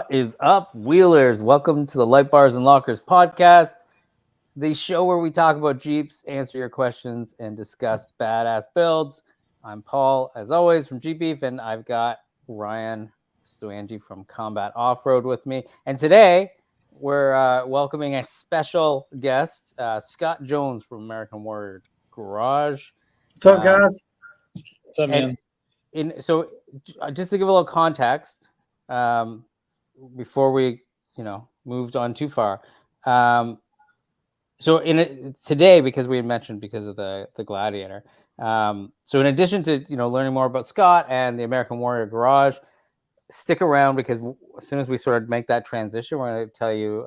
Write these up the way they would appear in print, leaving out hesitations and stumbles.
What is up, Wheelers? Welcome to the Light Bars and Lockers podcast, the show where we talk about Jeeps, answer your questions, and discuss badass builds. I'm Paul, as always, from JeepBeef, and I've got Ryan Suanji from Combat Off-Road with me. And today, we're welcoming a special guest, Scott Jones from American Warrior Garage. What's up, guys? What's up, man? So just to give a little context, before we, moved on too far. Today, because we had mentioned because of the Gladiator. So in addition to, learning more about Scott and the American Warrior Garage, stick around because as soon as we sort of make that transition, we're going to tell you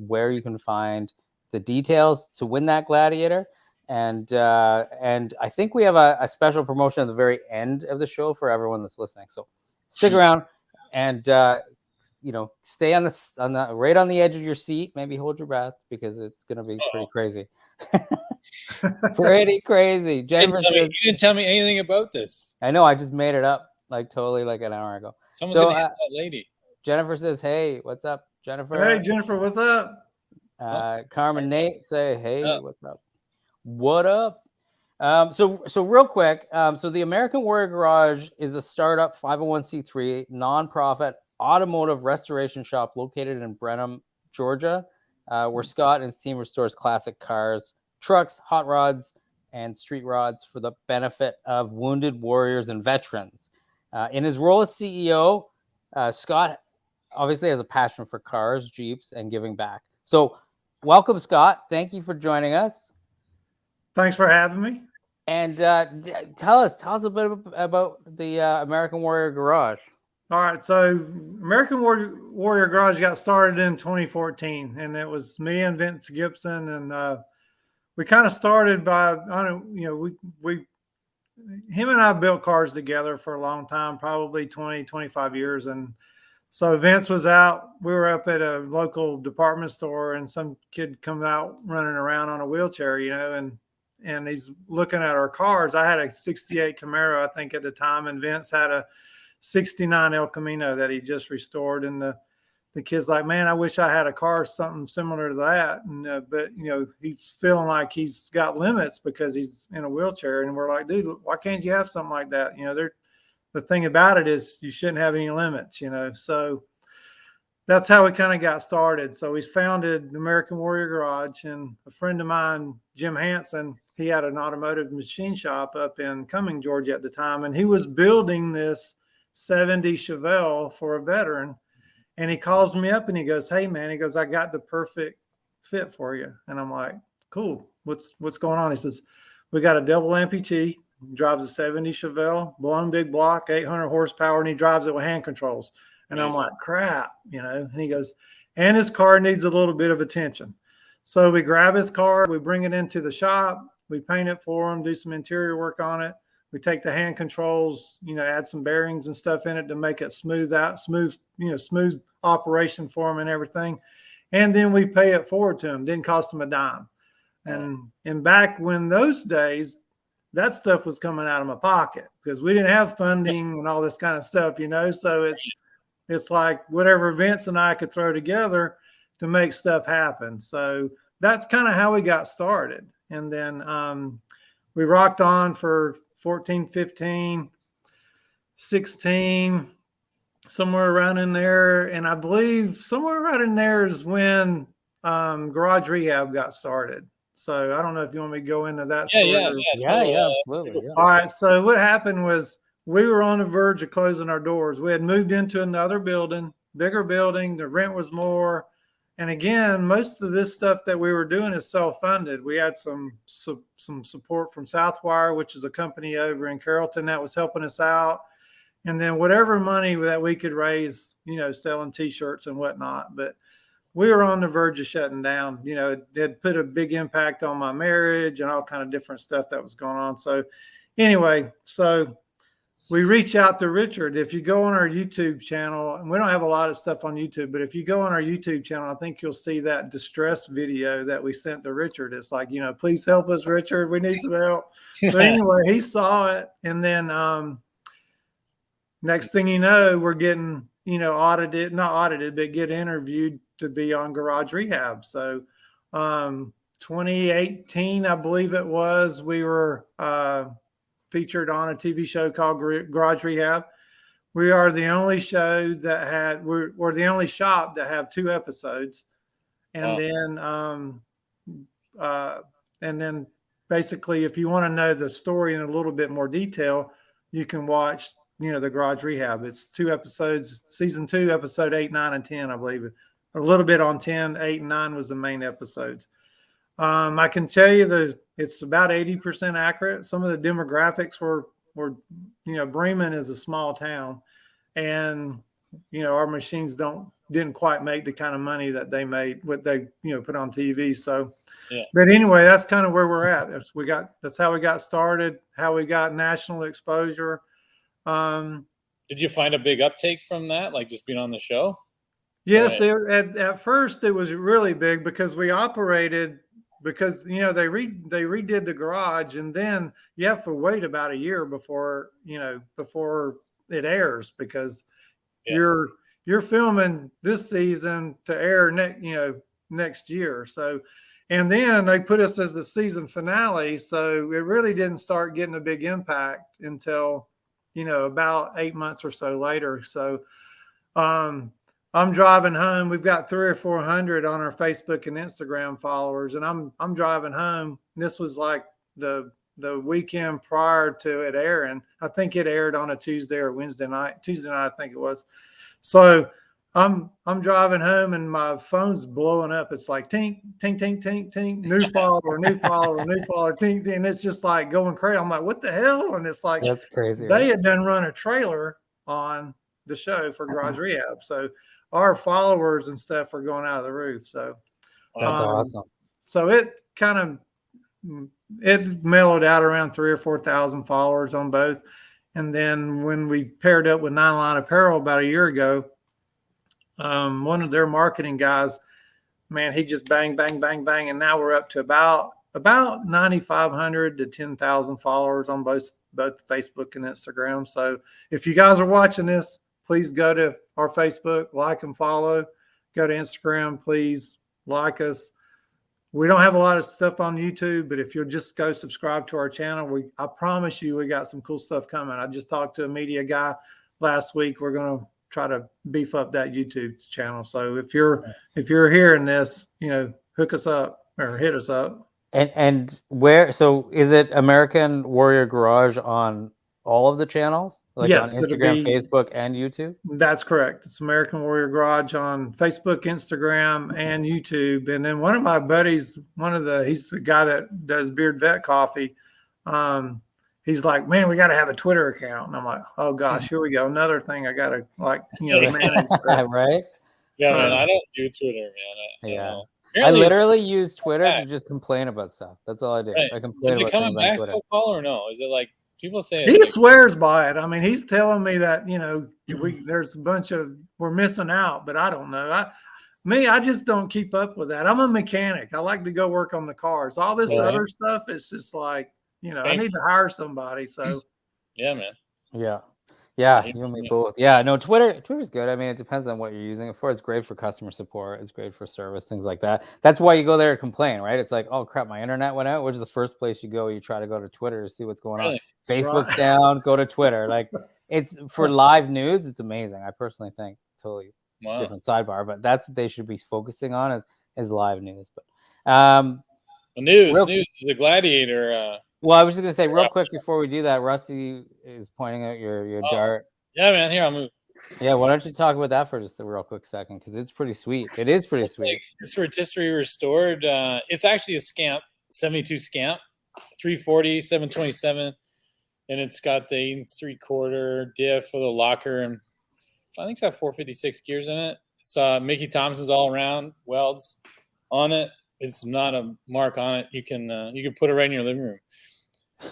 where you can find the details to win that Gladiator. And I think we have a special promotion at the very end of the show for everyone that's listening. So stick around and, stay on the right on the edge of your seat. Maybe hold your breath because it's going to be pretty crazy. Pretty crazy. Jennifer says, you didn't tell me anything about this. I know. I just made it up totally like an hour ago. Someone's going to hit that lady. Jennifer says, hey, what's up, Jennifer? Hey, Jennifer, what's up? Carmen, Nate say, hey, what's up? What up? So real quick, so the American Warrior Garage is a startup 501c3 nonprofit automotive restoration shop located in Brenham, Georgia, where Scott and his team restores classic cars, trucks, hot rods, and street rods for the benefit of wounded warriors and veterans. In his role as CEO, Scott obviously has a passion for cars, Jeeps, and giving back. So welcome, Scott. Thank you for joining us. Thanks for having me. And tell us a bit about the American Warrior Garage. All right, so American Warrior Garage got started in 2014, and it was me and Vince Gibson, and we kind of started by, him and I built cars together for a long time, probably 20, 25 years, and so Vince was out. We were up at a local department store, and some kid come out running around on a wheelchair, and he's looking at our cars. I had a 68 Camaro, I think, at the time, and Vince had a 69 El Camino that he just restored. And the kid's like, man, I wish I had a car, something similar to that. And, but he's feeling like he's got limits because he's in a wheelchair. And we're like, dude, why can't you have something like that? The thing about it is you shouldn't have any limits, so that's how we kind of got started. So we founded American Warrior Garage, and a friend of mine, Jim Hansen, he had an automotive machine shop up in Cumming, Georgia at the time, and he was building this 70 Chevelle for a veteran. And he calls me up and he goes, hey, man, he goes, I got the perfect fit for you. And I'm like, cool. What's going on? He says, we got a double amputee, drives a 70 Chevelle, blown big block, 800 horsepower, and he drives it with hand controls. And I'm like, crap, and he goes, and his car needs a little bit of attention. So we grab his car, we bring it into the shop, we paint it for him, do some interior work on it. We take the hand controls, add some bearings and stuff in it to make it smooth operation for him and everything. And then we pay it forward to him. Didn't cost him a dime. And back when those days, that stuff was coming out of my pocket because we didn't have funding and all this kind of stuff, So it's like whatever Vince and I could throw together to make stuff happen. So that's kind of how we got started. And then we rocked on for 14, 15, 16, somewhere around in there. And I believe somewhere right in there is when Garage Rehab got started. So I don't know if you want me to go into that story. Yeah, absolutely. Yeah. All right. So what happened was we were on the verge of closing our doors. We had moved into another building, bigger building. The rent was more. And again, most of this stuff that we were doing is self-funded. We had some support from Southwire, which is a company over in Carrollton that was helping us out. And then whatever money that we could raise, selling T-shirts and whatnot. But we were on the verge of shutting down. It had put a big impact on my marriage and all kind of different stuff that was going on. So anyway, we reach out to Richard. If you go on our YouTube channel, and we don't have a lot of stuff on YouTube, but if you go on our YouTube channel, I think you'll see that distress video that we sent to Richard. It's like, please help us, Richard. We need some help. So anyway, he saw it. And then next thing you know, we're getting not audited, but get interviewed to be on Garage Rehab. So 2018, I believe it was, we were featured on a TV show called Garage Rehab. We are the only show that we're the only shop that have 2 episodes. And then basically, if you want to know the story in a little bit more detail, you can watch, the Garage Rehab. It's 2 episodes, season 2, episode 8, 9, and 10, I believe. A little bit on 10, 8, and 9 was the main episodes. I can tell you that it's about 80% accurate. Some of the demographics were Bremen is a small town, and our machines didn't quite make the kind of money that they made, what they put on TV. So, yeah. But anyway, that's kind of where we're at. That's how we got started, how we got national exposure. Did you find a big uptake from that, like just being on the show? Yes, at first it was really big because we operated. Because they redid the garage, and then you have to wait about a year before it airs, because you're filming this season to air next year. So, and then they put us as the season finale, so it really didn't start getting a big impact until about 8 months or so later. So I'm driving home. We've got 300 or 400 on our Facebook and Instagram followers, and I'm driving home. This was like the weekend prior to it airing. I think it aired on a Tuesday or Wednesday night. Tuesday night, I think it was. So I'm driving home, and my phone's blowing up. It's like tink, tink, tink, tink, tink, new follower, new follower, new follower, tink, tink, and it's just like going crazy. I'm like, what the hell? And it's like, that's crazy. They had done run a trailer on the show for Garage Rehab, so our followers and stuff are going out of the roof. So that's awesome. So it mellowed out around 3,000 or 4,000 followers on both. And then when we paired up with Nine Line Apparel about a year ago, one of their marketing guys, man, he just bang, bang, bang, bang. And now we're up to about 9,500 to 10,000 followers on both Facebook and Instagram. So if you guys are watching this, please go to our Facebook, like and follow. Go to Instagram, please like us. We don't have a lot of stuff on YouTube, but if you'll just go subscribe to our channel, I promise you we got some cool stuff coming. I just talked to a media guy last week. We're going to try to beef up that YouTube channel. So if you're hearing this, hook us up or hit us up. And where? So is it American Warrior Garage on all of the channels, like yes, on Instagram, Facebook, and YouTube? That's correct. It's American Warrior Garage on Facebook, Instagram, and YouTube. And then one of my buddies, he's the guy that does Beard Vet Coffee. He's like, man, we got to have a Twitter account. And I'm like, oh gosh, here we go. Another thing I got to manage. Right? Yeah, man, I don't do Twitter, man. Yeah. I literally use Twitter to just complain about stuff. That's all I do. Right. I complain. Is it coming back, football, or no? Is it like people say he swears by it? I mean, he's telling me that there's a bunch of we're missing out, but I don't know. I just don't keep up with that. I'm a mechanic. I like to go work on the cars. All this other stuff is just like I need to hire somebody. So yeah, man. Yeah, you and me both. Yeah, no, Twitter's good. I mean, it depends on what you're using it for. It's great for customer support. It's great for service, things like that. That's why you go there to complain, right? It's like, oh crap, my internet went out. Which is the first place you go? You try to go to Twitter to see what's going on. Facebook's down. Go to Twitter. Like, it's for live news. It's amazing. I personally think totally different sidebar, but that's what they should be focusing on is live news. But news is the Gladiator. Well, I was just going to say real quick before we do that, Rusty is pointing out your dart. Yeah, man. Here, I'll move. Yeah, why don't you talk about that for just a real quick second? Because it's pretty sweet. It is pretty sweet. It's rotisserie restored. It's actually a Scamp, 72 Scamp, 340, 727. And it's got the 8¾ diff for the locker. And I think it's got 456 gears in it. It's Mickey Thompson's all around welds on it. It's not a mark on it. You can put it right in your living room.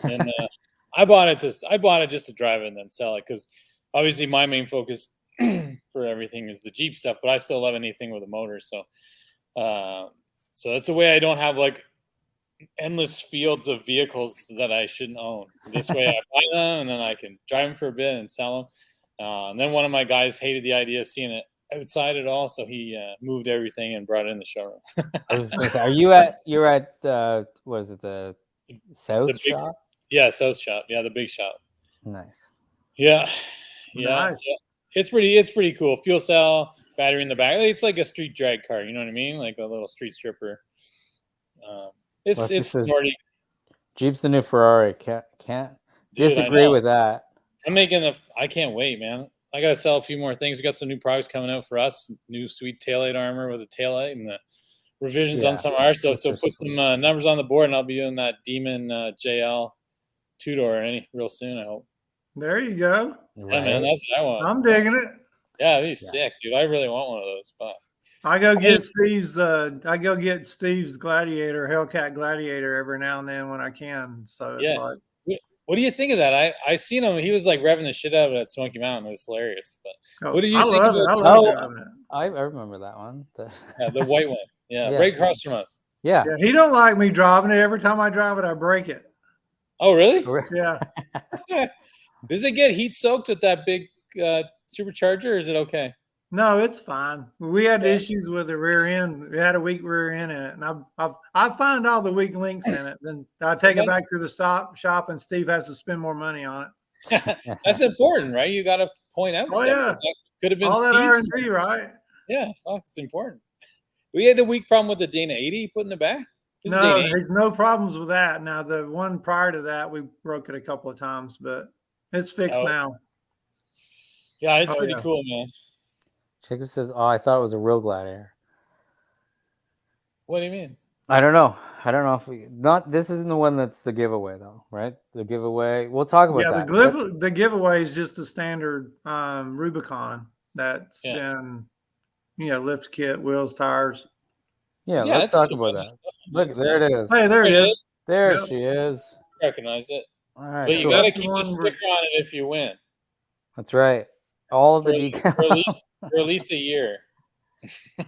And I bought it just to drive it and then sell it, because obviously my main focus for everything is the Jeep stuff, but I still love anything with a motor. So that's the way I don't have like endless fields of vehicles that I shouldn't own. This way I buy them and then I can drive them for a bit and sell And then one of my guys hated the idea of seeing it outside at all, so he moved everything and brought it in the showroom. I was going to say, you're at what is it, the South shop? Yeah, South shop. Yeah, the big shop. Nice. Yeah. Nice. So it's pretty cool. Fuel cell, battery in the back. It's like a street drag car. You know what I mean? Like a little street stripper. It's already. Jeep's the new Ferrari. Can't disagree with that. I can't wait, man. I gotta sell a few more things. We got some new products coming out for us. New sweet taillight armor with a taillight and the revisions on some of ours. So put some numbers on the board, and I'll be doing that Demon JL 2-door real soon. I hope. There you go. Right. Yeah, man, that's what I want. I'm digging it. Yeah, it'd be sick, dude. I really want one of those. But I go get Steve's Gladiator, Hellcat Gladiator every now and then when I can. So it's like, what do you think of that? I seen him. He was like revving the shit out of it at Smoky Mountain. It was hilarious. But what do you think of it? I love driving it. I remember that one. The white one. Yeah, right across from us. Yeah. He don't like me driving it. Every time I drive it, I break it. Oh, really? Yeah. Does it get heat soaked with that big supercharger, or is it okay? No, it's fine. We had issues with the rear end. We had a weak rear end in it, and I find all the weak links in it. Then I take it back to the shop, and Steve has to spend more money on it. That's important, right? You got to point out. Oh yeah, could have been all that R&D, right? Yeah, it's important. We had a weak problem with the Dana 80 put in the back. No, there's no problems with that. Now the one prior to that, we broke it a couple of times, but it's fixed now. Yeah, it's pretty cool, man. Jacob says, "Oh, I thought it was a real Gladiator." What do you mean? I don't know if this isn't the one that's the giveaway though, right? The giveaway. We'll talk about that. Yeah, the giveaway is just the standard Rubicon that's been, lift kit, wheels, tires. Yeah, let's talk about that. Look, there it is. Hey, there it is. There she is. Recognize it. All right. But you got to keep the sticker on it if you win. That's right. All of the decals. For at least a year.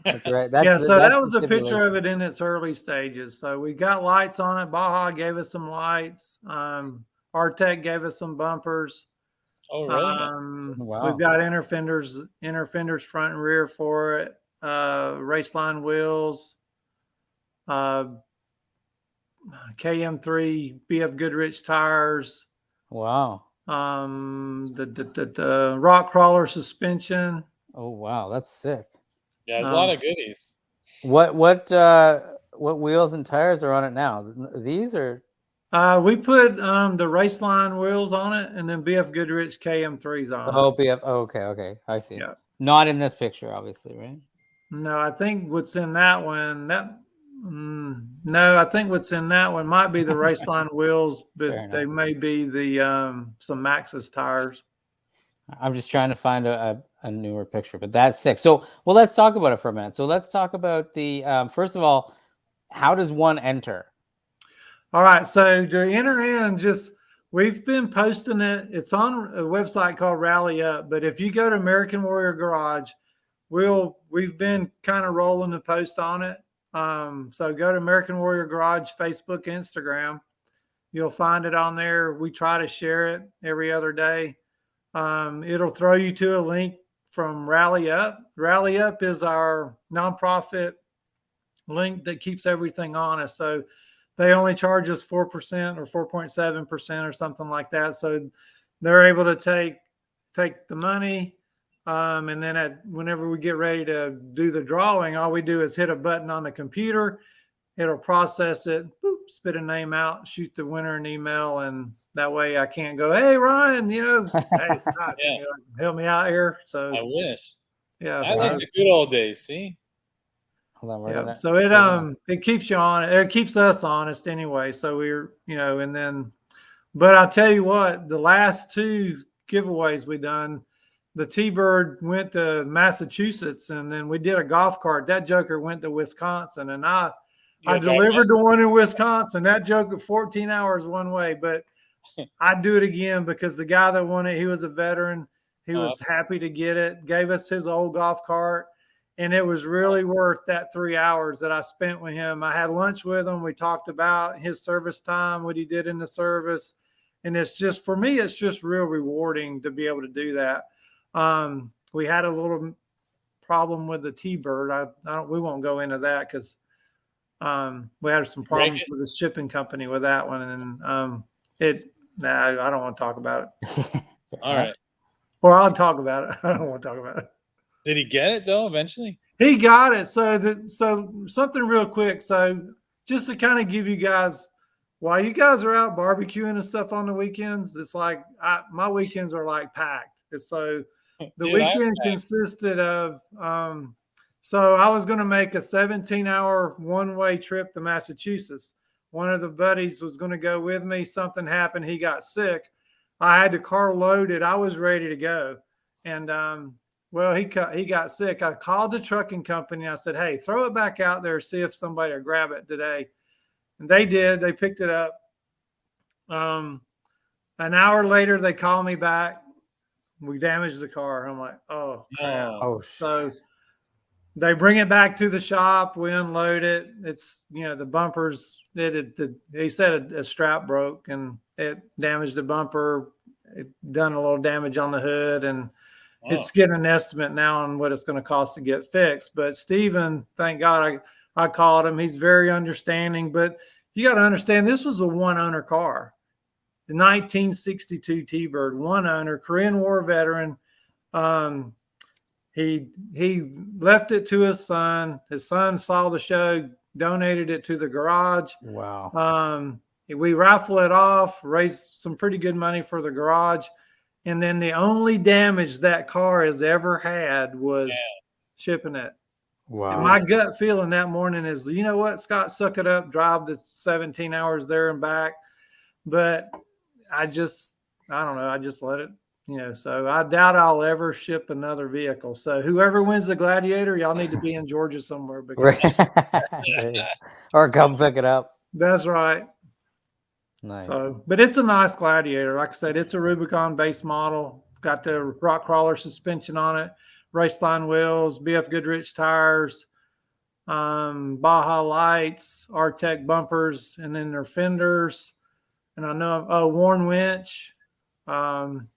That's right. So that was a picture of it in its early stages. So we got lights on it. Baja gave us some lights. Artec gave us some bumpers. Oh, really? Wow. We've got inner fenders front and rear for it. Raceline wheels. KM3 BF Goodrich tires. Wow. The rock crawler suspension. Oh wow, that's sick. Yeah, there's a lot of goodies. What wheels and tires are on it now? These are we put the Raceline wheels on it, and then BF Goodrich KM3s on it. BF. Oh, okay, I see. Yeah. Not in this picture, obviously, right? No, I think what's in that one I think what's in that one might be the Raceline wheels, but they may be the some Maxxis tires. I'm just trying to find a newer picture, but that's sick. So, well, let's talk about it for a minute. So let's talk about the first of all, how does one enter? All right, so to enter in, we've been posting it. It's on a website called Rally Up, but if you go to American Warrior Garage, we've been kind of rolling the post on it. So go to American Warrior Garage, Facebook, Instagram. You'll find it on there. We try to share it every other day. It'll throw you to a link from Rally Up. Rally Up is our nonprofit link that keeps everything honest. So they only charge us 4% or 4.7% or something like that. So they're able to take the money. And then whenever we get ready to do the drawing, all we do is hit a button on the computer. It'll process it, spit a name out, shoot the winner an email, and that way I can't go, hey, Ryan, hey, Scott, help me out here. So I wish. Yeah. I like the good old days, see? So it keeps you on. It keeps us honest anyway. So we're, and then, but I'll tell you what, the last two giveaways we done, the T-Bird went to Massachusetts, and then we did a golf cart. That joker went to Wisconsin, and I delivered the one in Wisconsin. That joker 14 hours one way, but I'd do it again because the guy that won it, he was a veteran. He was happy to get it, gave us his old golf cart, and it was really worth that 3 hours that I spent with him. I had lunch with him. We talked about his service time, what he did in the service, and it's just, for me, it's just real rewarding to be able to do that. We had a little problem with the T-Bird. We won't go into that because we had some problems with the shipping company with that one, and I don't want to talk about it. All right. Or I'll talk about it. I don't want to talk about it. Did he get it though? Eventually, he got it. So something real quick. So just to kind of give you guys, while you guys are out barbecuing and stuff on the weekends, it's like my weekends are like packed. It's so the weekend consisted of. So I was going to make a 17-hour one-way trip to Massachusetts. One of the buddies was going to go with me. Something happened. He got sick. I had the car loaded. I was ready to go. And, well, he got sick. I called the trucking company. I said, hey, throw it back out there, see if somebody will grab it today. And they did. They picked it up. An hour later, they called me back. We damaged the car. I'm like, oh, crap. Oh, so they bring it back to the shop. We unload it. It's, the bumpers, he said a strap broke and it damaged the bumper. It done a little damage on the hood, and it's getting an estimate now on what it's going to cost to get fixed. But Steven, thank God I called him. He's very understanding, but you got to understand this was a one-owner car. The 1962 T-Bird, one owner, Korean War veteran. He left it to his son. His son saw the show, donated it to the garage. Wow. We raffle it off, raised some pretty good money for the garage. And then the only damage that car has ever had was shipping it. Wow. And my gut feeling that morning is, you know what, Scott, suck it up, drive the 17 hours there and back. But I don't know. I just let it, so I doubt I'll ever ship another vehicle. So whoever wins the Gladiator, y'all need to be in Georgia somewhere. Or come pick it up. That's right. Nice. So, but it's a nice Gladiator. Like I said, it's a Rubicon base model. Got the rock crawler suspension on it, raceline wheels, BF Goodrich tires, Baja lights, Artec bumpers, and then their fenders. And I know, Warren winch. And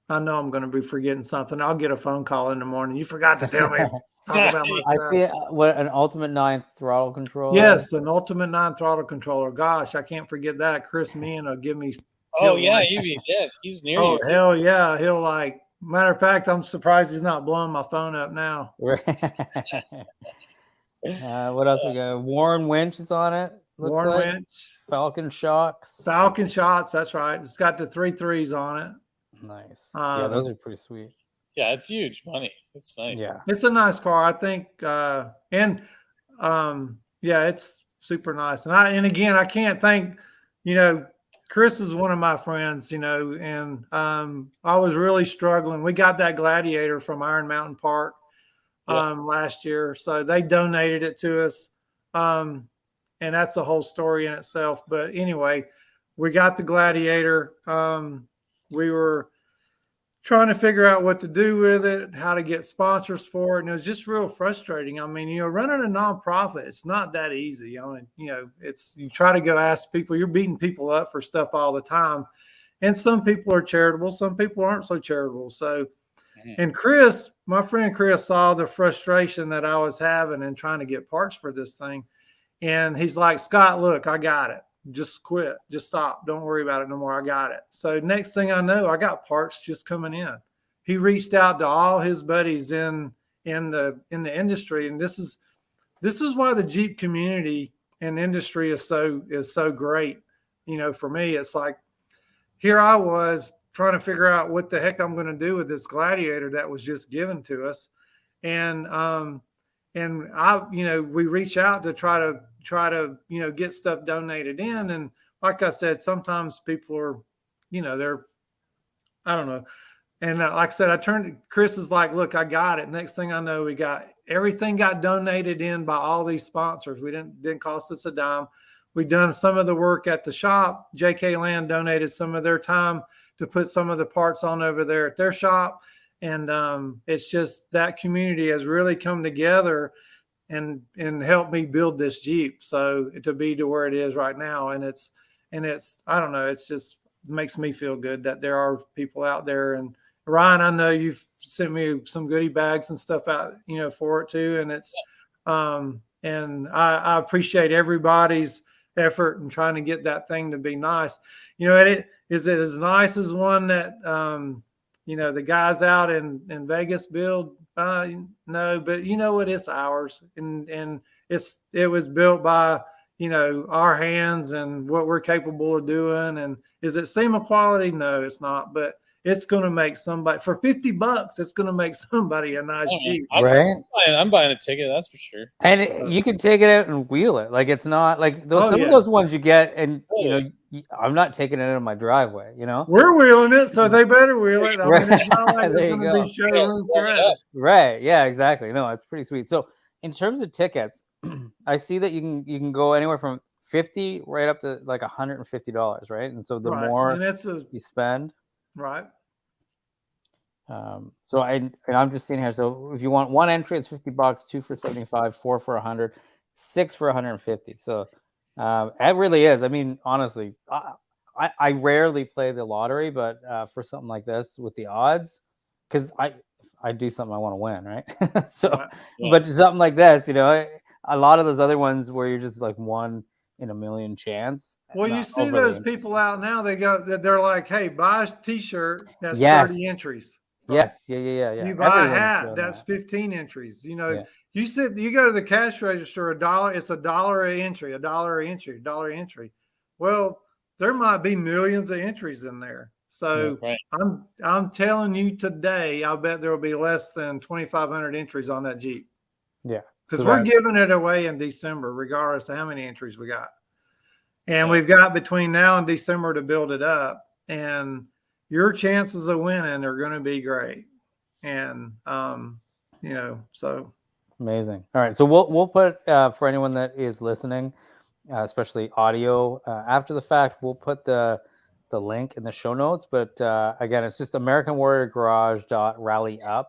I know I'm going to be forgetting something. I'll get a phone call in the morning. You forgot to tell me. Talk about my I see it. What, an Ultimate 9 throttle controller? Yes, an Ultimate 9 throttle controller. Gosh, I can't forget that. Chris Meehan will give me. Oh, yeah, you'd be dead. He's near you. Oh, hell yeah. He'll matter of fact, I'm surprised he's not blowing my phone up now. What else we got? Warren winch is on it. Warren winch. Falcon shocks. Falcon shots, that's right. It's got the 3 3s on it. Nice. Yeah, those are pretty sweet. Yeah, it's huge money. It's nice. Yeah. It's a nice car, I think. It's super nice. And again, I can't thank, Chris is one of my friends, and I was really struggling. We got that Gladiator from Iron Mountain Park last year. So they donated it to us. And that's a whole story in itself. But anyway, we got the Gladiator. We were trying to figure out what to do with it, how to get sponsors for it. And it was just real frustrating. I mean, running a nonprofit, it's not that easy. I mean, you try to go ask people, you're beating people up for stuff all the time. And some people are charitable. Some people aren't so charitable. So, and Chris, my friend Chris, saw the frustration that I was having and trying to get parts for this thing. And he's like, Scott, look, I got it. Just quit. Just stop. Don't worry about it no more. I got it. So next thing I know, I got parts just coming in. He reached out to all his buddies in the industry, and this is why the Jeep community and industry is so great. For me, it's like here I was trying to figure out what the heck I'm going to do with this Gladiator that was just given to us, and we reach out to try to get stuff donated in. And like I said, sometimes people are, I don't know. And like I said, Chris is like, look, I got it. Next thing I know, everything got donated in by all these sponsors. We didn't cost us a dime. We've done some of the work at the shop. JK Land donated some of their time to put some of the parts on over there at their shop. And it's just that community has really come together and help me build this Jeep. So to be to where it is right now. And it's, I don't know, it's just makes me feel good that there are people out there. And Ryan, I know you've sent me some goodie bags and stuff out, for it too. And it's, and I appreciate everybody's effort in trying to get that thing to be nice. Is it as nice as one that, the guys out in Vegas build? No, but it's ours. And it was built by, our hands and what we're capable of doing. And is it SEMA quality? No, it's not, but it's going to make somebody for $50. It's going to make somebody a nice Jeep. Right. I'm buying a ticket. That's for sure. And you can take it out and wheel it. Like, it's not like those, of those ones you get, and I'm not taking it in my driveway, We're wheeling it, so they better wheel it. I mean, it's not like There there's you going to be showroom for it. Right. Yeah, exactly. No, it's pretty sweet. So in terms of tickets, I see that you can go anywhere from $50 right up to like $150, right? And so the more you spend, right. So I'm just seeing here. So if you want one entry, it's $50, 2 for $75, 4 for $100, 6 for $150. So it really is. I mean, honestly, I rarely play the lottery, but for something like this with the odds, because I do something I want to win, right? So, but something like this, a lot of those other ones where you're just like 1 in a million chance. Well, you see those people out now. They're like, hey, buy a T-shirt that's 30 entries. Right? Yes, yeah. You buy a hat that's 15 entries. You go to the cash register, $1. It's $1 an entry, $1 an entry, $1 an entry. Well, there might be millions of entries in there. So I'm telling you today, I bet there will be less than 2,500 entries on that Jeep. Yeah. Because we're giving it away in December, regardless of how many entries we got. And we've got between now and December to build it up. And your chances of winning are going to be great. And, so. Amazing. All right. So we'll put, for anyone that is listening, especially audio, after the fact, we'll put the link in the show notes. But again, it's just AmericanWarriorGarage.rallyup.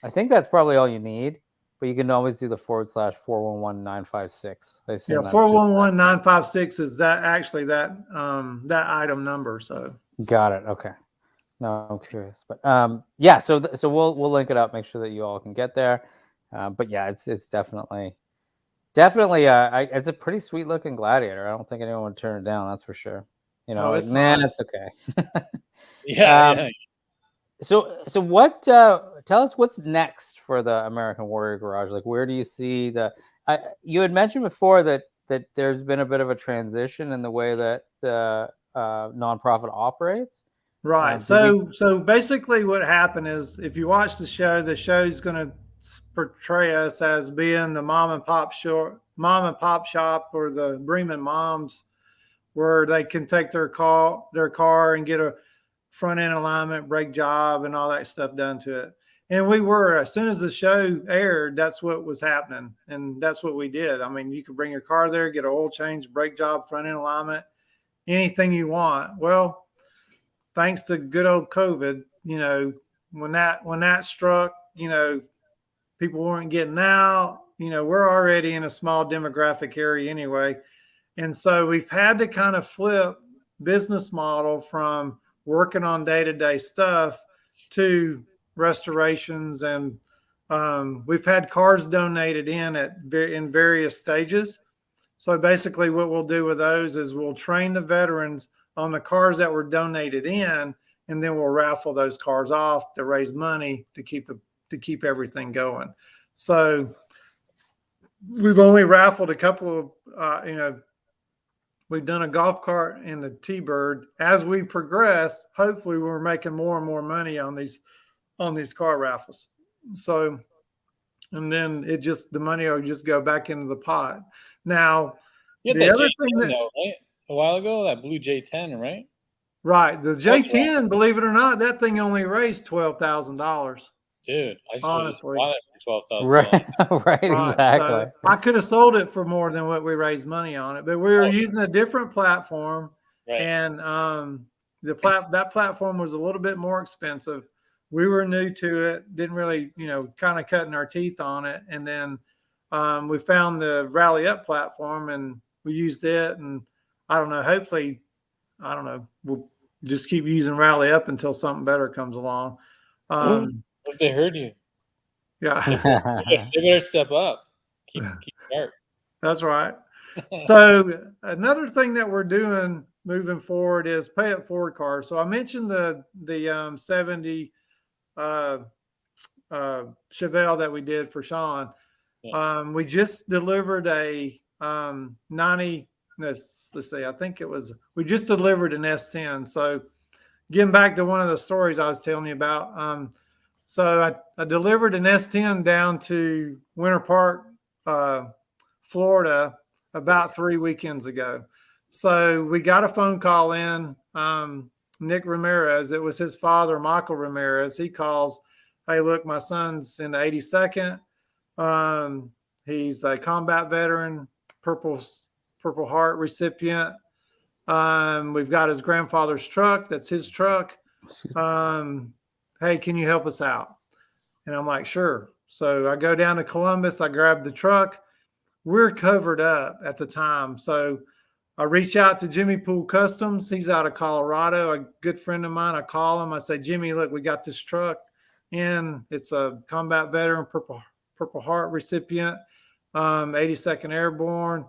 I think that's probably all you need. But you can always do the /411956. Yeah, 411956 is that item number. So got it. Okay. No, I'm curious, but so we'll link it up. Make sure that you all can get there. But yeah, it's definitely it's a pretty sweet looking Gladiator. I don't think anyone would turn it down. That's for sure. It's it's okay. Yeah. So what? Tell us what's next for the American Warrior Garage. Like, where do you see you had mentioned before that there's been a bit of a transition in the way that the nonprofit operates. Right. So basically, what happened is, if you watch the show's going to portray us as being the mom and pop shop or the Bremen moms, where they can take their car and get a front end alignment, brake job, and all that stuff done to it. And we were, as soon as the show aired, that's what was happening. And that's what we did. I mean, you could bring your car there, get an oil change, brake job, front end alignment, anything you want. Well, thanks to good old COVID, when that struck, people weren't getting out. We're already in a small demographic area anyway. And so we've had to kind of flip business model from working on day-to-day stuff to restorations. And we've had cars donated in various stages. So basically what we'll do with those is we'll train the veterans on the cars that were donated in, and then we'll raffle those cars off to raise money to keep everything going. So we've only raffled a couple of, we've done a golf cart and the T-Bird. As we progress, hopefully we're making more and more money on these car raffles. So, and then the money will just go back into the pot. Now, the other thing right? A while ago, that blue J10, right? Right. The J10, believe it or not, that thing only raised $12,000. Dude, I should just bought it for $12,000. Right, exactly. So I could have sold it for more than what we raised money on it, but we were using a different platform, and that platform was a little bit more expensive. We were new to it, didn't really, kind of cutting our teeth on it, and then we found the Rally Up platform and we used it, and I don't know. Hopefully, I don't know. just keep using Rally Up until something better comes along. If they heard you, Yeah, they better step up. Keep sharp. that's right. So another thing that we're doing moving forward is pay it forward cars. So I mentioned the 70 Chevelle that we did for Sean. Yeah. We just delivered a 90. Let's see. I think we just delivered an S10. So getting back to one of the stories I was telling you about. So I delivered an S10 down to Winter Park, Florida, about 3 weekends ago. So we got a phone call in. Nick Ramirez, it was his father, Michael Ramirez. He calls, "Hey, look, my son's in the 82nd. He's a combat veteran, Purple Heart recipient. We've got his grandfather's truck. That's his truck. Hey, can you help us out?" And I'm like, "Sure." So I go down to Columbus. I grab the truck. We're covered up at the time. So I reach out to JeepBeef Customs. He's out of Colorado, a good friend of mine. I call him. I say, "Jimmy, look, we got this truck in. It's a combat veteran, Purple Heart recipient, 82nd Airborne.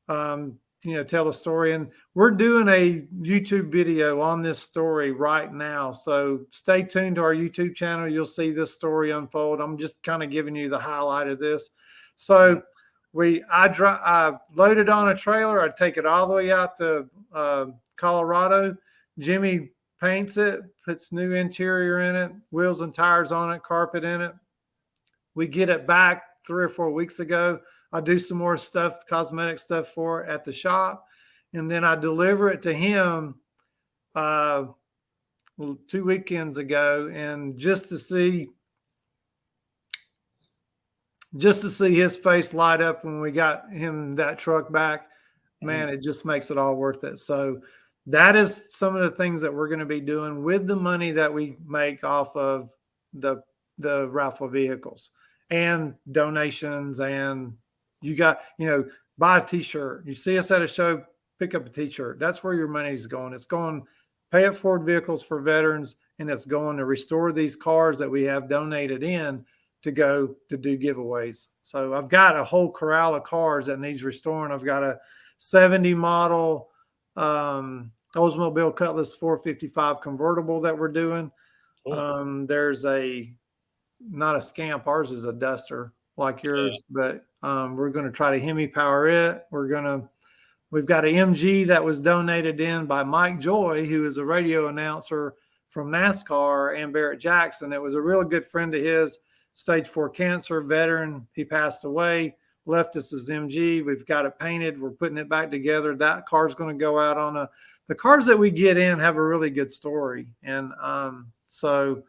Tell the story." And we're doing a YouTube video on this story right now. So stay tuned to our YouTube channel. You'll see this story unfold. I'm just kind of giving you the highlight of this. So I loaded on a trailer. I take it all the way out to Colorado. Jimmy paints it, puts new interior in it, wheels and tires on it, carpet in it. We get it back 3 or 4 weeks ago. I do some more stuff, cosmetic stuff for it at the shop. And then I deliver it to him 2 weekends ago. And just to see his face light up when we got him that truck back, man, it just makes it all worth it. So that is some of the things that we're going to be doing with the money that we make off of the raffle vehicles and donations. And you got, buy a t-shirt. You see us at a show, pick up a t-shirt. That's where your money's going. It's going pay it forward vehicles for veterans, and it's going to restore these cars that we have donated in to go to do giveaways. So I've got a whole corral of cars that needs restoring. I've got a 70 model Oldsmobile Cutlass 455 convertible that we're doing. Cool. There's not a Scamp. Ours is a Duster like yours, but we're going to try to Hemi power it. We've got an MG that was donated in by Mike Joy, who is a radio announcer from NASCAR, and Barrett Jackson. It was a real good friend of his. Stage 4 cancer veteran. He passed away, left us his MG. We've got it painted. We're putting it back together. That car's going to go out on the cars that we get in have a really good story. And so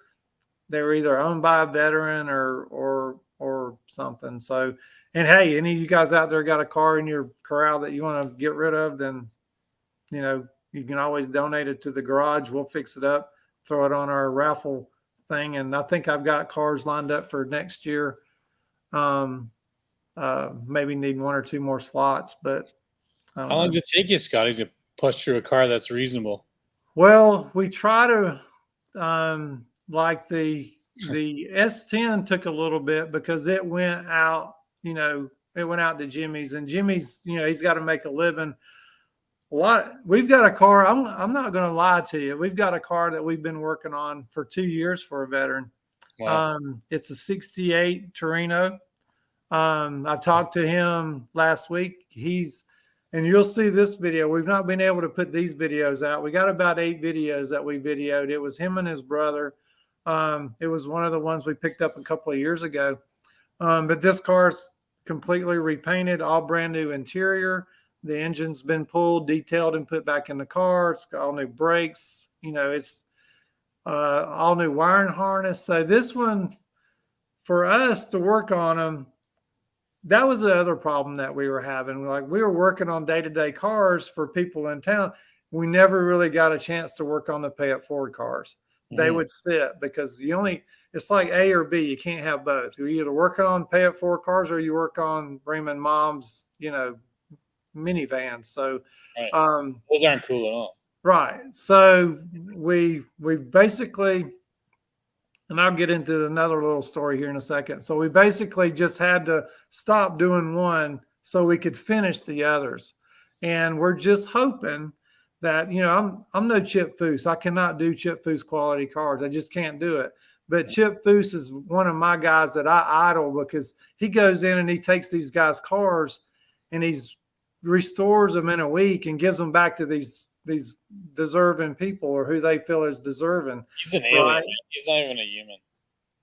they're either owned by a veteran or something. So, and hey, any of you guys out there got a car in your corral that you want to get rid of, then, you can always donate it to the garage. We'll fix it up, throw it on our raffle thing. And I think I've got cars lined up for next year. Maybe need 1 or 2 more slots, but how long does it take you, Scotty, to push through a car that's reasonable? Well, we try to like the S10 took a little bit because it went out, it went out to Jimmy's, and Jimmy's, he's got to make a living. We've got a car. I'm not going to lie to you. We've got a car that we've been working on for 2 years for a veteran. Wow. It's a 68 Torino. I talked to him last week. And you'll see this video. We've not been able to put these videos out. We got about 8 videos that we videoed. It was him and his brother. It was one of the ones we picked up a couple of years ago. But this car's completely repainted, all brand new interior. The engine's been pulled, detailed, and put back in the car. It's got all new brakes. It's all new wiring harness. So this one, for us to work on them, that was the other problem that we were having. Like, we were working on day-to-day cars for people in town. We never really got a chance to work on the pay it forward cars. They would sit because it's like A or B. You can't have both. You either work on pay it forward cars or you work on bringing mom's, minivans. So right. Those aren't cool at all. Right. So we basically, and I'll get into another little story here in a second. So we basically just had to stop doing one so we could finish the others. And we're just hoping that, I'm no Chip Foose. I cannot do Chip Foose quality cars. I just can't do it. But Chip Foose is one of my guys that I idol, because he goes in and he takes these guys' cars and he's restores them in a week and gives them back to these deserving people, or who they feel is deserving. He's an alien. Right? He's not even a human.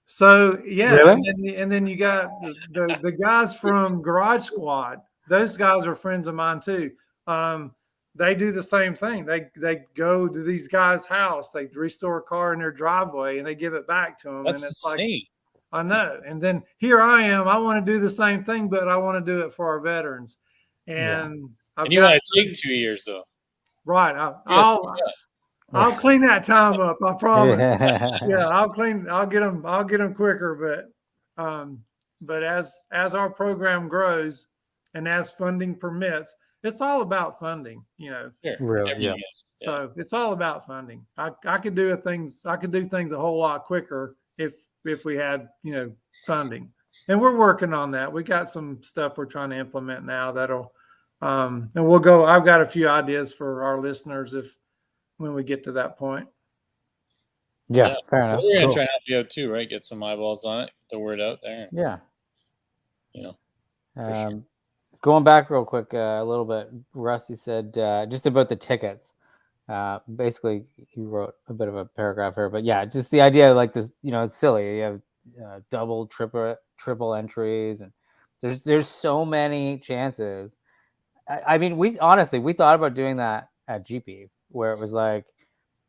So yeah, really? and then you got the guys from Garage Squad. Those guys are friends of mine too. They do the same thing. They go to these guys' house, they restore a car in their driveway, and they give it back to them. That's and it's insane. like, I know. And then here I am. I want to do the same thing, but I want to do it for our veterans. And you want to take 2 years though. Right. I'll clean that time up. I promise. Yeah, I'll get them quicker. But as our program grows and as funding permits, it's all about funding, Sure. Really, yeah. So it's all about funding. I could do things a whole lot quicker if we had, funding. And we're working on that. We got some stuff we're trying to implement now that'll and we'll go. I've got a few ideas for our listeners when we get to that point. Yeah, fair enough. We're gonna try to help you out too, right? Get some eyeballs on it, get the word out there. Yeah. Sure. Going back real quick a little bit, Rusty said just about the tickets. Basically, he wrote a bit of a paragraph here, but yeah, just the idea like this. It's silly. You have double, triple entries, and there's so many chances. I mean, we thought about doing that at JeepBeef, where it was like,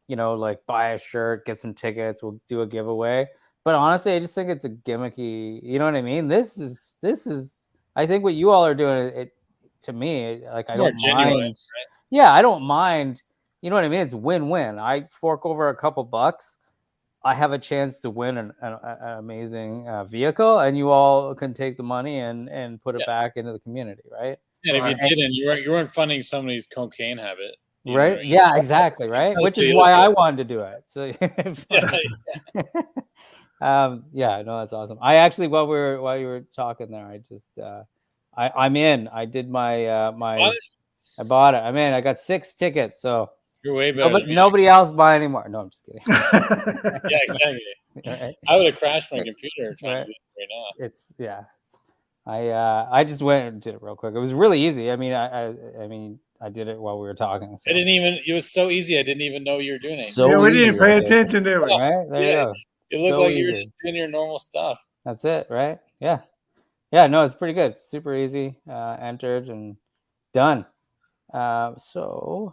like buy a shirt, get some tickets, we'll do a giveaway. But honestly, I just think it's a gimmicky. You know what I mean? This is. I think what you all are doing, it to me, like I don't mind. Right? Yeah, I don't mind. You know what I mean? It's win-win. I fork over a couple bucks. I have a chance to win an amazing vehicle, and you all can take the money and put it back into the community, right? And if you didn't, you weren't funding somebody's cocaine habit. Right? Right? Yeah, exactly. Right. Which is why I wanted to do it. So, yeah, no, that's awesome. I actually, while you were talking there, I just, I'm in. I did my I bought it. I'm in. I got 6 tickets. So you're way better. Nobody else buy anymore. No, I'm just kidding. Yeah, exactly. Right? I would have crashed my computer trying to do it right now. I just went and did it real quick. It was really easy. I mean, I did it while we were talking. So. It was so easy. I didn't even know you were doing it. So we didn't pay attention to it. Right? There you go. It looked like you were just doing your normal stuff. That's it, right? Yeah. Yeah, no, it's pretty good. Super easy. Entered and done. So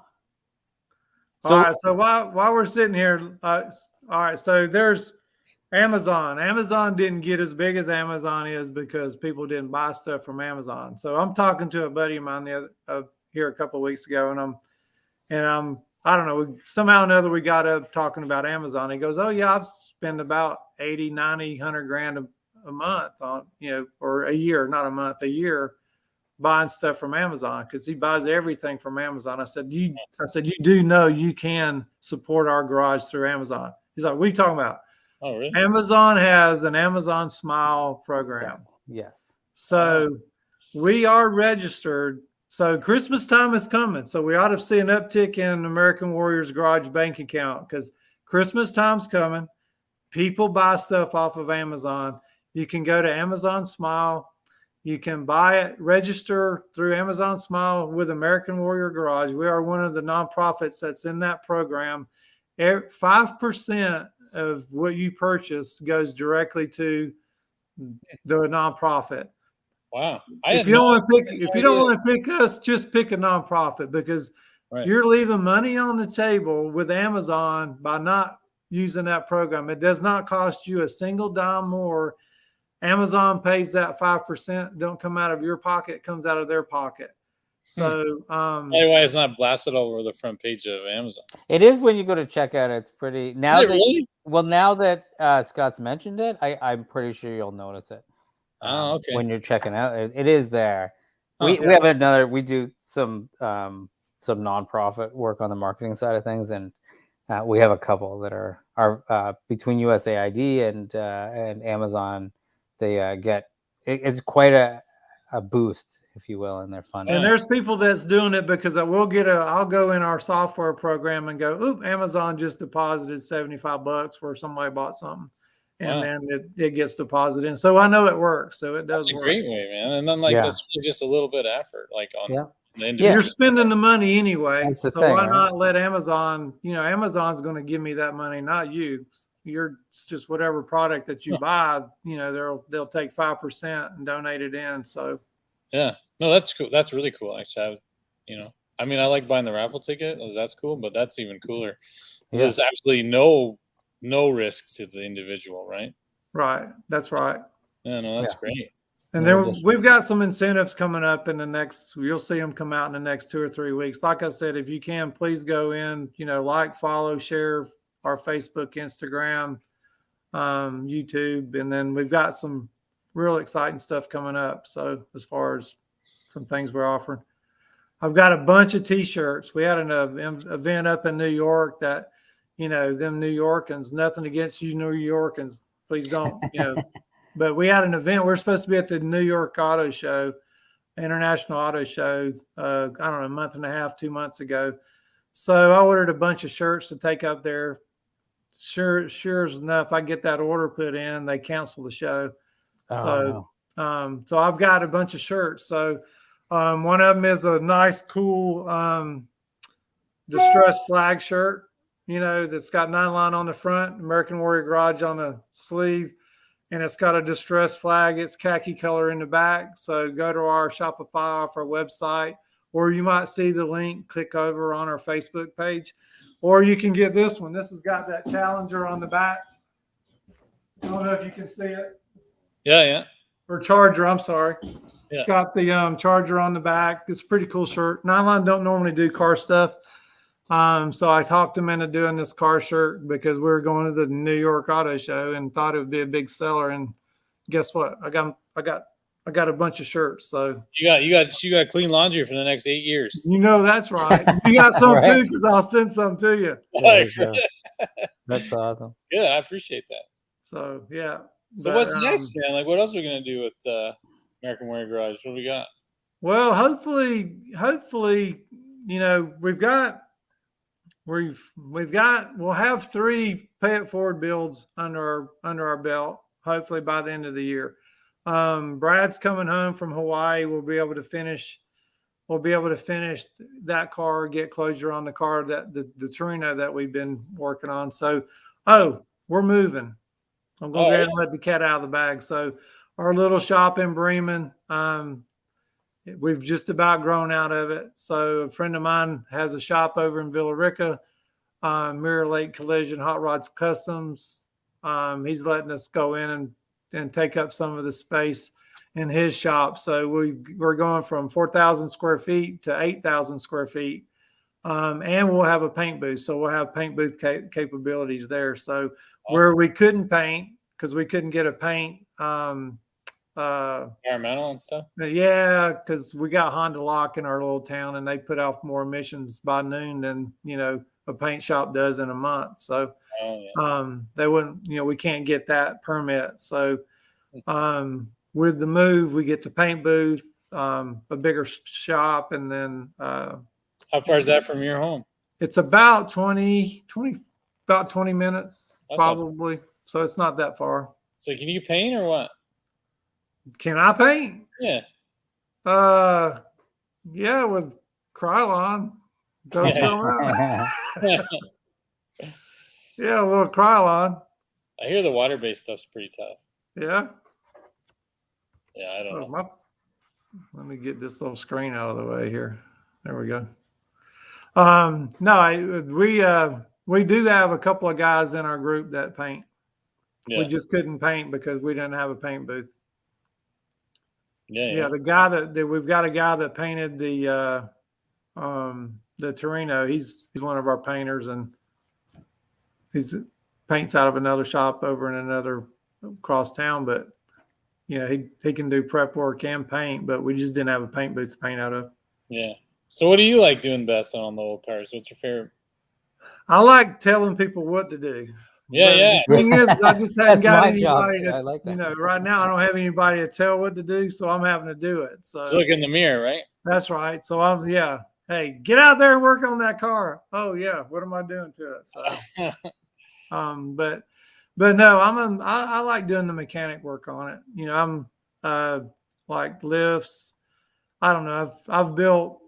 all right. So while we're sitting here, all right. So there's Amazon. Amazon didn't get as big as Amazon is because people didn't buy stuff from Amazon. So I'm talking to a buddy of mine here a couple of weeks ago, and I'm I don't know, somehow or another we got up talking about Amazon. He goes, "Oh yeah, I've spent about 80, 90, 100 grand a month on, or a year, not a month, a year, buying stuff from Amazon," because he buys everything from Amazon. I said, you do know you can support our garage through Amazon. He's like, "What are you talking about?" Oh, really? Amazon has an Amazon Smile program. Yes. So we are registered. So Christmas time is coming. So we ought to see an uptick in American Warrior's Garage bank account, because Christmas time's coming. People buy stuff off of Amazon. You can go to Amazon Smile. You can buy it, register through Amazon Smile with American Warrior Garage. We are one of the nonprofits that's in that program. 5% of what you purchase goes directly to the nonprofit. Wow. If you don't want to pick us, just pick a nonprofit, because you're leaving money on the table with Amazon by not using that program. It does not cost you a single dime more. Amazon pays that 5%. Don't come out of your pocket, it comes out of their pocket. So why it's not blasted all over the front page of Amazon. It is when you go to checkout. It's pretty now. Now that Scott's mentioned it, I'm pretty sure you'll notice it. Okay. When you're checking out, it is there. We have another. We do some some nonprofit work on the marketing side of things, and we have a couple that are between USAID and Amazon. They it's quite a boost, if you will, in their funding. And there's people that's doing it because I'll go in our software program and go, oop, Amazon just deposited $75 where somebody bought something. And then it gets deposited in. So I know it works. So it does That's a work. great way, man. And then that's just a little bit of effort, like on the individual. You're spending the money anyway. That's the so thing, why right? not let Amazon, Amazon's going to give me that money, not you. You're just whatever product that you buy, they'll take 5% and donate it in. So yeah, no, that's cool. That's really cool. Actually, I mean, I like buying the raffle ticket. That's cool, but that's even cooler. Yeah. There's absolutely no risk to the individual, right? Right. That's right. Yeah, no, that's great. And then we've got some incentives coming up in the next, you'll see them come out in the next 2 or 3 weeks. Like I said, if you can, please go in, like, follow, share our Facebook, Instagram, YouTube. And then we've got some real exciting stuff coming up. So as far as some things we're offering, I've got a bunch of t-shirts. We had an event up in New York that, them New Yorkers, nothing against you New Yorkers, please don't, but we had an event. We're supposed to be at the New York Auto Show, International Auto Show, I don't know, a month and a half, 2 months ago. So I ordered a bunch of shirts to take up there. Sure as enough, I get that order put in, they cancel the show. So I've got a bunch of shirts. So one of them is a nice, cool distressed flag shirt, that's got 9 line on the front, American Warrior Garage on the sleeve, and it's got a distressed flag. It's khaki color in the back. So go to our Shopify off our website, or you might see the link, click over on our Facebook page, or you can get this one. This has got that Challenger on the back. I don't know if you can see it. Yeah. Or Charger, I'm sorry. Yeah. It's got the Charger on the back. It's a pretty cool shirt. Nylon don't normally do car stuff. So I talked them into doing this car shirt because we were going to the New York Auto Show and thought it would be a big seller. And guess what? I got a bunch of shirts. So you got clean laundry for the next 8 years. That's right. You got some right? Too, because I'll send some to you. That's awesome. Yeah, I appreciate that. So yeah. So what's next, man? Like, what else are we gonna do with American Warrior Garage? What do we got? Well, hopefully, we'll have 3 pay it forward builds under our belt. Hopefully by the end of the year. Brad's coming home from Hawaii. We'll be able to finish that car, get closure on the car that the Torino that we've been working on. So, we're moving. I'm going to go ahead and let the cat out of the bag. So our little shop in Bremen, we've just about grown out of it. So a friend of mine has a shop over in Villa Rica, Mirror Lake Collision Hot Rods Customs. He's letting us go in and take up some of the space in his shop. So we're going from 4,000 square feet to 8,000 square feet. And we'll have a paint booth. So we'll have paint booth capabilities there. So where we couldn't paint because we couldn't get a paint environmental and stuff. Yeah, because we got Honda Lock in our little town and they put off more emissions by noon than a paint shop does in a month. So they wouldn't, we can't get that permit. So with the move, we get the paint booth, a bigger shop, and then how far is that from your home? It's about 20 minutes. That's probably. So it's not that far. So can you paint or what? Can I paint? Yeah. Yeah, with Krylon. Don't Yeah, a little Krylon. I hear the water-based stuff's pretty tough. Yeah. Yeah, I don't know. Let me get this little screen out of the way here. There we go. No, we do have a couple of guys in our group that paint. Yeah. We just couldn't paint because we didn't have a paint booth. Yeah. The guy that we've got a guy that painted the Torino. He's one of our painters, and he's paints out of another shop over in another across town. But he can do prep work and paint. But we just didn't have a paint booth to paint out of. Yeah. So what do you like doing best on the old cars? What's your favorite? I like telling people what to do. Yeah, But yeah. the thing is, I just haven't That's got my job anybody too. to, I like that. right now I don't have anybody to tell what to do, so I'm having to do it. So Just look in the mirror, right? that's right. So hey, get out there and work on that car. Oh yeah, what am I doing to it? So but no, I like doing the mechanic work on it. I'm like lifts. I don't know. I've built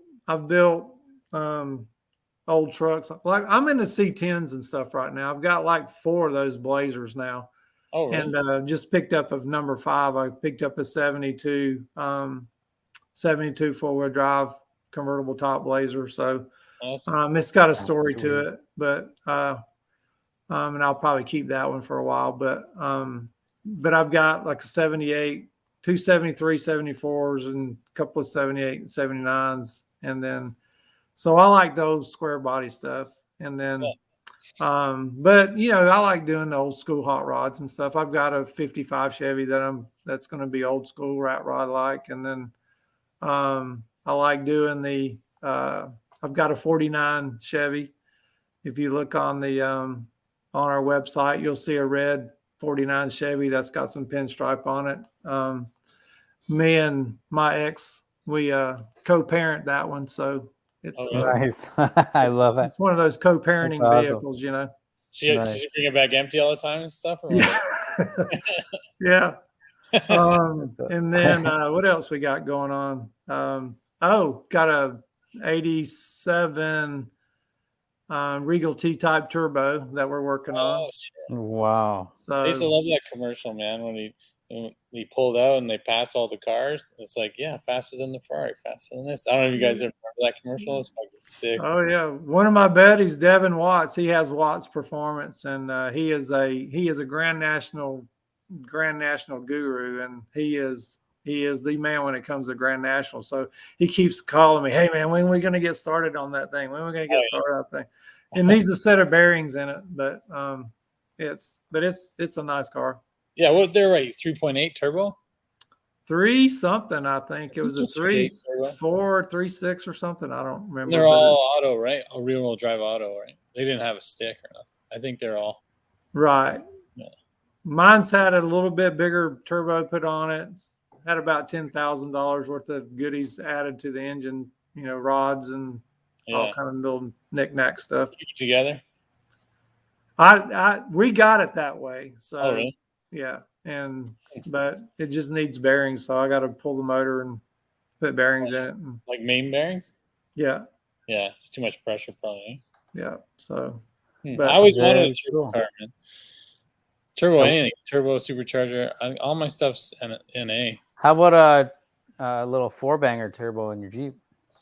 old trucks. Like I'm into C10s and stuff right now. I've got like 4 of those Blazers now. Oh, really? And just picked up a number 5. I picked up a 72 4-wheel drive convertible top Blazer. So Awesome. it's got a story to it, but and I'll probably keep that one for a while. But I've got like a 78, 2 73 74s, and a couple of 78 and 79s, and then so I like those square body stuff. And then but I like doing the old school hot rods and stuff. I've got a 55 Chevy that's going to be old school rat rod like. And then I like doing I've got a 49 Chevy. If you look on on our website, you'll see a red 49 Chevy that's got some pinstripe on it. Me and my ex, we co-parent that one. So it's nice. I love it. It's one of those co-parenting vehicles, She bring it back empty all the time and stuff? Or yeah. Yeah. And then what else we got going on? Got a 87 Regal T-type turbo that we're working on. Shit. Wow. I used to love that commercial, man, when he pulled out and they passed all the cars. It's like, yeah, faster than the Ferrari, faster than this. I don't know if you guys ever remember that commercial. It's fucking sick. Oh yeah, one of my buddies, Devin Watts, he has Watts Performance, and he is a Grand National guru, and he is the man when it comes to Grand National. So he keeps calling me, hey man, when are we going to get started on that thing? When are we going to get started on that thing? It needs a set of bearings in it, but it's a nice car. Yeah, what they're right, 3.8 turbo? 3 something, I think. It was a 3.4, 3.6 or something. I don't remember. They're all auto, right? A rear-wheel drive auto, right? They didn't have a stick or nothing. I think they're all right. Yeah. Mine's had a little bit bigger turbo put on it. It's had about $10,000 worth of goodies added to the engine, rods and all kind of little knick-knack stuff. Keep it together? We got it that way. So really? Yeah. But it just needs bearings. So I got to pull the motor and put bearings in it. Like main bearings? Yeah. Yeah. It's too much pressure probably. Yeah. So but I always wanted a turbo car, man. Turbo anything. Turbo supercharger. All my stuff's NA. How about a little 4-banger turbo in your Jeep?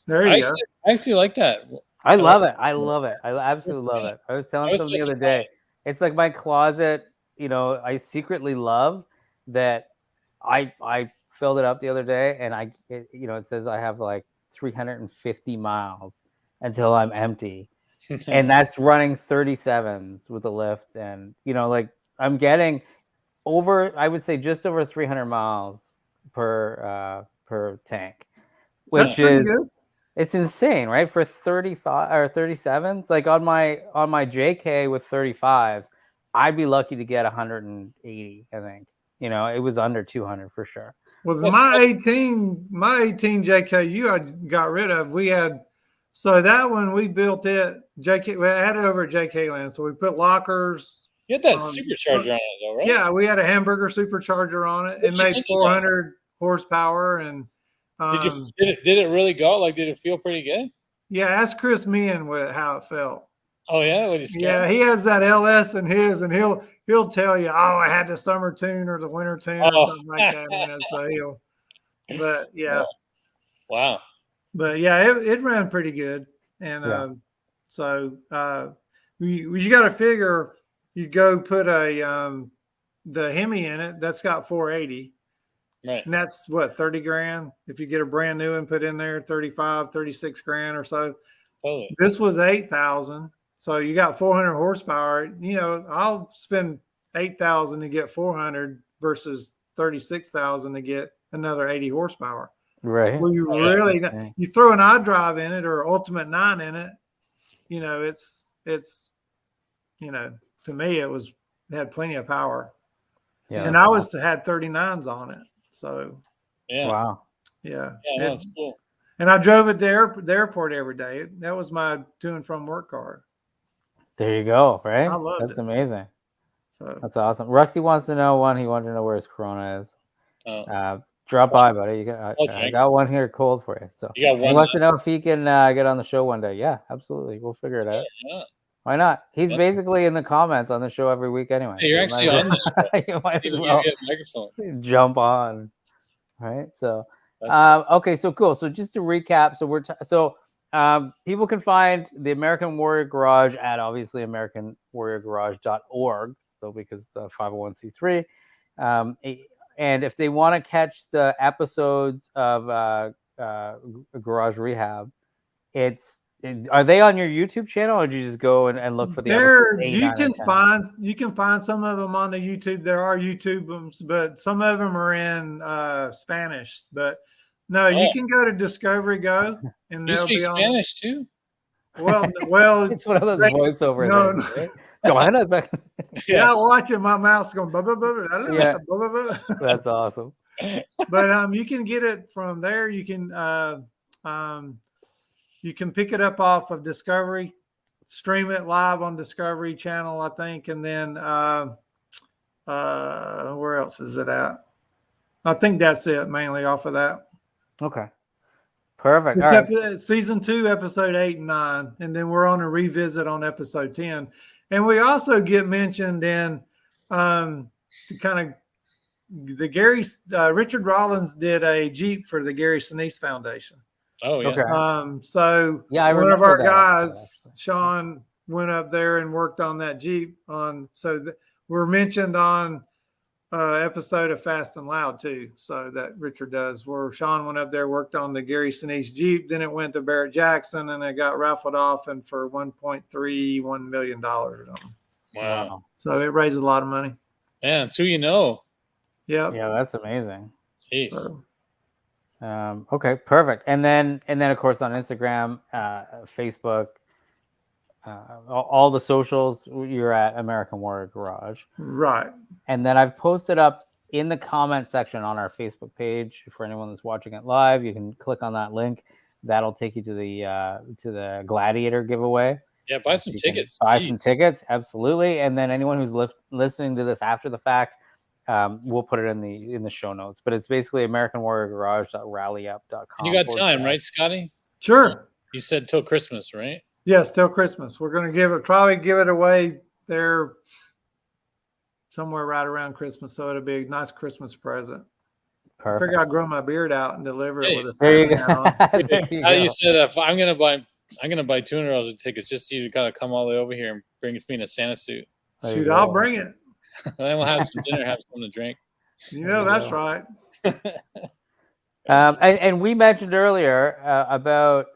There you go. I actually like that. I love it. I love it. I absolutely love it. I was telling someone the other day. It's like my closet. I secretly love that. I filled it up the other day, and it says I have like 350 miles until I'm empty, and that's running 37s with a lift, and I'm getting over, I would say, just over 300 miles per tank, which is good. It's insane, right? For 35 or 37s, like on my JK with 35s. I'd be lucky to get 180, I think. It was under 200 for sure. Well, my 18 JKU I got rid of. We had, so that one we built it, JK, we had it over at JK Land. So we put lockers. You had that supercharger on it though, right? Yeah, we had a hamburger supercharger on it. It made 400 horsepower. And did it really go? Like, did it feel pretty good? Yeah, ask Chris Meehan how it felt. Oh yeah, he has that LS in his, and he'll tell you, oh, I had the summer tune or the winter tune or something like that. So but yeah, wow. But yeah, it ran pretty good, and so you got to figure you go put the Hemi in it. That's got 480, right? And that's what, 30 grand if you get a brand new one put in there, 35, 36 grand or so. Totally. This was 8,000. So you got 400 horsepower. I'll spend 8,000 to get 400 versus 36,000 to get another 80 horsepower. Right. Well, you Oh, really Okay. you throw an iDrive in it or Ultimate 9 in it, you know, it's you know, to me it had plenty of power. Yeah. And that's I awesome. had 39s on it. So yeah. Wow. yeah. Yeah, no, it's cool. And I drove it to the airport every day. That was my to and from work car. There you go. Right. I loved That's it. amazing. So That's awesome. Rusty wants to know one. He wanted to know where his Corona is. Oh, Drop by, buddy. I drink. got one here cold for you. So You got he one wants to left? know if he can get on the show one day. Yeah, absolutely. We'll figure it out. Yeah. Why not? He's Yeah. basically in the comments on the show every week anyway. Hey, you're so actually on the show. you might He's as gonna well give you a microphone. jump on. Right. So That's okay, so cool. So just to recap, so people can find the American Warrior Garage at obviously AmericanWarriorGarage.org, though, because the 501c3. And if they want to catch the episodes of Garage Rehab, are they on your YouTube channel, or do you just go and look for the episodes 8, 9, and 10? You can find some of them on the YouTube. There are YouTubers, but some of them are in Spanish. But no, you can go to Discovery Go, and you they'll speak be on. Spanish too? Well, It's one of those voiceover no, things. Right? Joanna's back. Yeah, watch it. My mouth's going blah, blah, blah, blah, blah, Yeah. blah, blah, blah. That's awesome. But you can get it from there. You can pick it up off of Discovery, stream it live on Discovery Channel, I think, and then where else is it at? I think that's it, mainly off of that. Okay. Perfect. Except All right. season 2, episode 8 and 9, and then we're on a revisit on episode 10. And we also get mentioned in to kind of the Richard Rollins did a Jeep for the Gary Sinise Foundation. Oh yeah. Okay. So Yeah, one of our that, guys, actually. Sean, went up there and worked on that Jeep we're mentioned on episode of Fast and Loud too. So that Richard does, where Sean went up there, worked on the Gary Sinise Jeep, then it went to Barrett Jackson, and it got raffled off and for $1.31 million or something. Wow. So it raised a lot of money. Yeah, it's who you know. Yep. Yeah, that's amazing. Jeez. So, Okay, perfect. And then of course on Instagram, Facebook, all the socials, you're at American Warrior Garage. right. And then I've posted up in the comment section on our Facebook page for anyone that's watching it live. You can click on that link. That'll take you to the Gladiator giveaway. Yeah, buy some tickets. Buy some tickets, absolutely. And then anyone who's listening to this after the fact, we'll put it in the show notes. But it's basically AmericanWarriorGarage.rallyup.com. You got time, right, Scotty? Sure. You said till Christmas, right? Yes, till Christmas. We're going to probably give it away there somewhere right around Christmas. So it'll be a nice Christmas present. Perfect. I figure I'll grow my beard out and deliver it with a there you Santa go. There you go. You said if I'm gonna buy $200 of tickets just so you gotta come all the way over here and bring me in a Santa suit. Shoot, I'll bring it. And then we'll have some dinner, have something to drink. You know, that's right. And we mentioned earlier about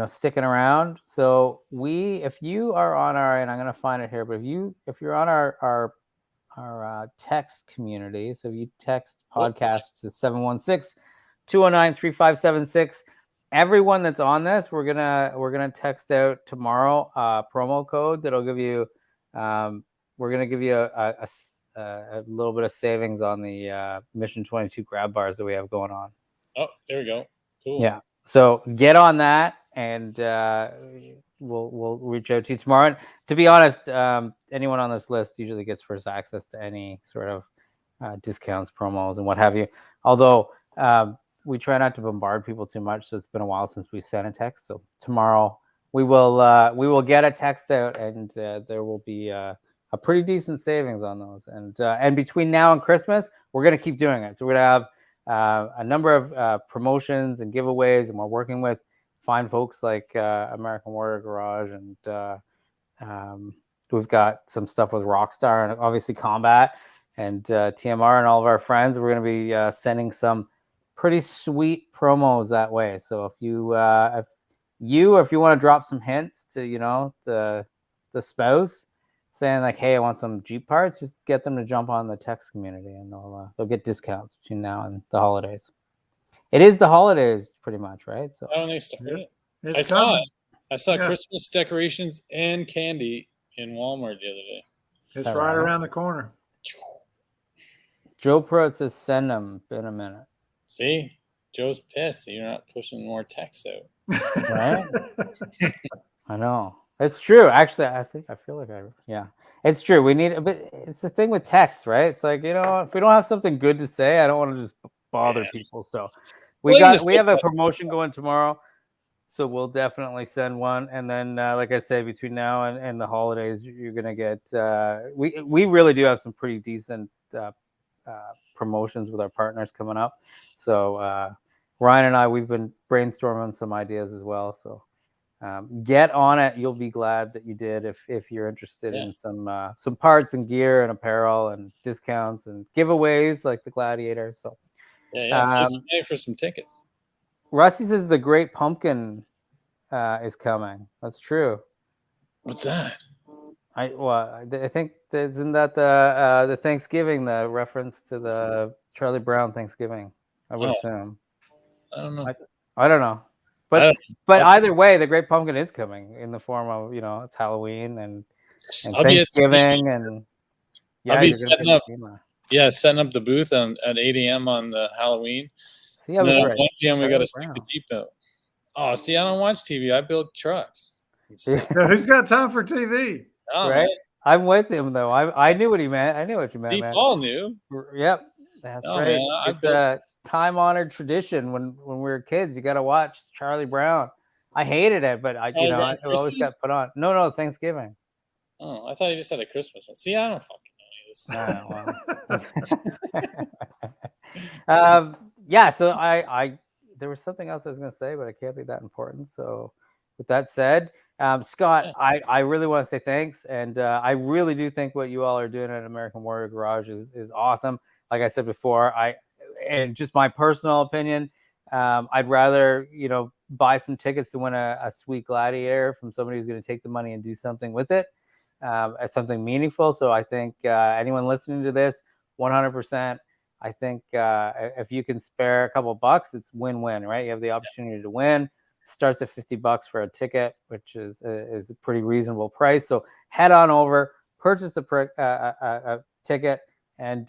sticking around. So if you are on our, and I'm going to find it here, but if you're on our text community, so if you text podcast to 716-209-3576, everyone that's on this, we're gonna text out tomorrow promo code that'll give you we're gonna give you a little bit of savings on the Mission 22 grab bars that we have going on. Oh, there we go. Cool. Yeah. So get on that, and we'll reach out to you tomorrow. And to be honest, anyone on this list usually gets first access to any sort of discounts, promos, and what have you. Although we try not to bombard people too much, so it's been a while since we've sent a text. So tomorrow we will get a text out, and there will be a pretty decent savings on those. And between now and Christmas, we're going to keep doing it. So we're going to have a number of promotions and giveaways, and we're working with fine folks like American Warrior Garage, and we've got some stuff with Rockstar and obviously Combat and TMR and all of our friends. We're going to be sending some pretty sweet promos that way. So if you want to drop some hints to the spouse, saying like, "Hey, I want some Jeep parts," just get them to jump on the text community, and they'll get discounts between now and the holidays. It is the holidays, pretty much, right? So I don't think so. It's I saw coming. it. I saw Yeah. Christmas decorations and candy in Walmart the other day. It's all right right. around the corner. Joe Pro says, "Send them in a minute." See, Joe's pissed. You're not pushing more text out. Right? I know. It's true. Actually, I feel like it's true. We need, but it's the thing with text, right? It's like, if we don't have something good to say, I don't want to just bother people. So we have a promotion going tomorrow. So we'll definitely send one. And then, like I say, between now and the holidays, you're going to get, we really do have some pretty decent promotions with our partners coming up. So Ryan and I, we've been brainstorming some ideas as well. So get on it. You'll be glad that you did if you're interested in some parts and gear and apparel and discounts and giveaways like the Gladiator. So for some tickets. Rusty says the Great Pumpkin is coming. That's true. What's that? I think isn't that the Thanksgiving, the reference to the Charlie Brown Thanksgiving? I would assume. I don't know. I don't know. But either way, the Great Pumpkin is coming in the form of, it's Halloween and Thanksgiving, and I'll be setting up the booth at 8 a.m. on the Halloween. See, I was right. 1 p.m. we got to stick the Jeep out. Oh, see, I don't watch TV. I build trucks. Who's got time for TV? Oh, right? Man. I'm with him though. I knew what he meant. I knew what you meant, man. Paul knew. Yep, that's right. Man, it's a time-honored tradition. When we were kids, you got to watch Charlie Brown. I hated it, but it always got put on. No, Thanksgiving. Oh, I thought he just had a Christmas one. See, I don't fucking know this. Yeah. So I there was something else I was going to say, but it can't be that important. So with that said, Scott, I really want to say thanks, and I really do think what you all are doing at American Warrior Garage is awesome. Like I said before, and just my personal opinion, I'd rather buy some tickets to win a sweet Gladiator from somebody who's going to take the money and do something with it, as something meaningful. So I think anyone listening to this, 100%. I think if you can spare a couple bucks, it's win-win, right? You have the opportunity to win. Starts at $50 for a ticket, which is a pretty reasonable price. So head on over, purchase a ticket. And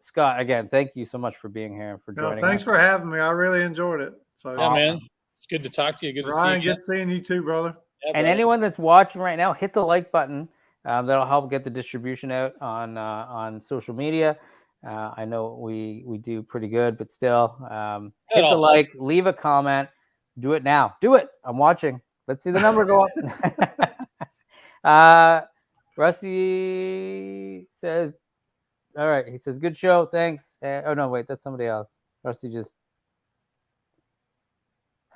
Scott, again, thank you so much for being here and for joining us. Thanks for having me. I really enjoyed it. So yeah, awesome. Man, it's good to talk to you. Good to see you. Good seeing you too, brother. Yeah, and anyone that's watching right now, hit the like button. That'll help get the distribution out on social media. I know we do pretty good, but still, hit the like, leave a comment. Do it now. Do it. I'm watching. Let's see the number go up. Rusty says, all right. He says, good show. Thanks. Oh, no, wait. That's somebody else. Rusty just.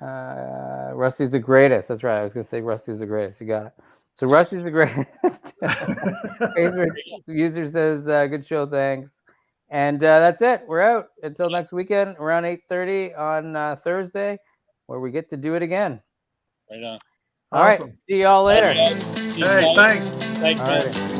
Rusty's the greatest. That's right. I was going to say Rusty's the greatest. You got it. So Rusty's the greatest. Facebook user says, good show. Thanks. And that's it. We're out until next weekend around 8:30 on Thursday, where we get to do it again. Right on. All right. See y'all later. Hey, thanks. Thanks, man.